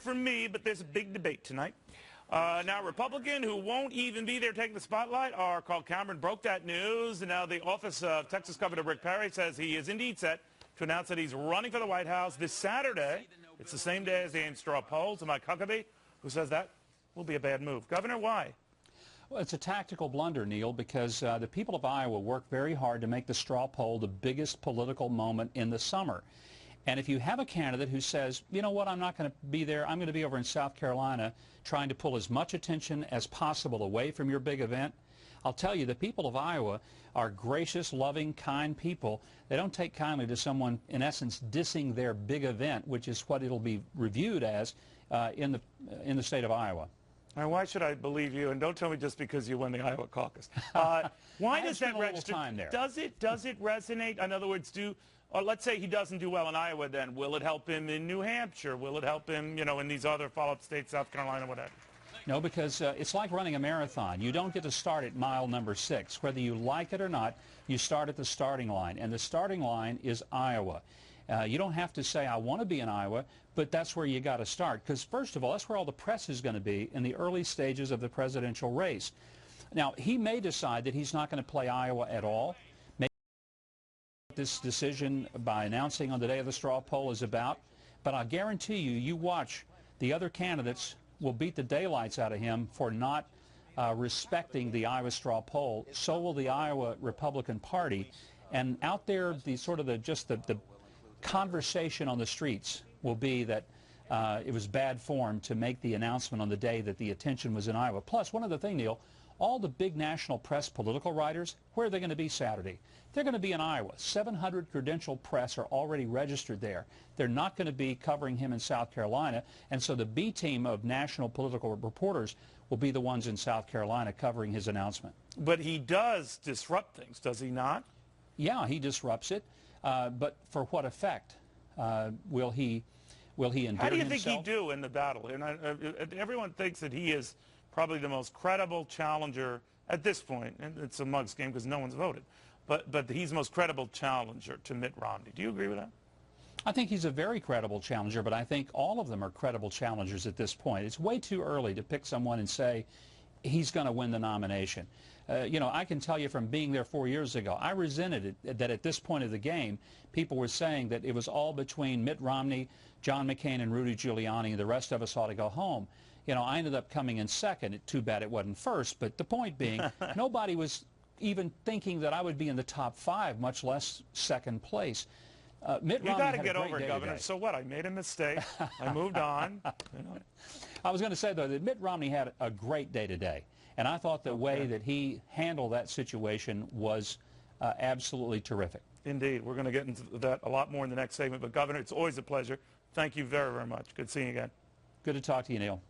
from me, but there's a big debate tonight. Now, a Republican who won't even be there taking the spotlight, our Carl Cameron broke that news, and now the office of Texas Governor Rick Perry says he is indeed set to announce that he's running for the White House this Saturday. It's the same day as the Ames straw poll. To Mike Huckabee, who says that will be a bad move. Governor, why? Well, it's a tactical blunder, Neil, because the people of Iowa worked very hard to make the straw poll the biggest political moment in the summer. And if you have a candidate who says, you know what, I'm not going to be there, I'm going to be over in South Carolina trying to pull as much attention as possible away from your big event, I'll tell you, the people of Iowa are gracious, loving, kind people. They don't take kindly to someone, in essence, dissing their big event, which is what it'll be reviewed as in the state of Iowa. Now, why should I believe you? And don't tell me just because you won the Iowa caucus. Why does that register? Does it resonate? In other words, or let's say he doesn't do well in Iowa, then will it help him in New Hampshire? Will it help him, in these other follow-up states, South Carolina, whatever? No, because it's like running a marathon. You don't get to start at mile number 6. Whether you like it or not, you start at the starting line, and the starting line is Iowa. You don't have to say, I want to be in Iowa, but that's where you got to start, because first of all, that's where all the press is going to be in the early stages of the presidential race. Now, he may decide that he's not going to play Iowa at all. Maybe this decision by announcing on the day of the straw poll is about, but I guarantee you, you watch, the other candidates will beat the daylights out of him for not respecting the Iowa straw poll. So will the Iowa Republican Party. And out there, the conversation on the streets will be that it was bad form to make the announcement on the day that the attention was in Iowa. Plus, one other thing, Neil, all the big national press political writers, where are they going to be Saturday? They're going to be in Iowa. 700 credentialed press are already registered there. They're not going to be covering him in South Carolina, and so the B team of national political reporters will be the ones in South Carolina covering his announcement. But he does disrupt things, does he not? Yeah, he disrupts it. But for what effect? Will he endear himself? How do you think he'd do in the battle? And everyone thinks that he is probably the most credible challenger at this point. And it's a mug's game because no one's voted. But he's the most credible challenger to Mitt Romney. Do you agree with that? I think he's a very credible challenger, but I think all of them are credible challengers at this point. It's way too early to pick someone and say he's going to win the nomination. I can tell you from being there 4 years ago, I resented it that at this point of the game, people were saying that it was all between Mitt Romney, John McCain, and Rudy Giuliani, and the rest of us ought to go home. I ended up coming in second. Too bad it wasn't first, but the point being, nobody was even thinking that I would be in the top 5, much less second place. Mitt Romney, you got to get over it, Governor. Today. So what? I made a mistake. I moved on. I was going to say, though, that Mitt Romney had a great day today. And I thought the way that he handled that situation was absolutely terrific. Indeed. We're going to get into that a lot more in the next segment. But, Governor, it's always a pleasure. Thank you very, very much. Good seeing you again. Good to talk to you, Neil.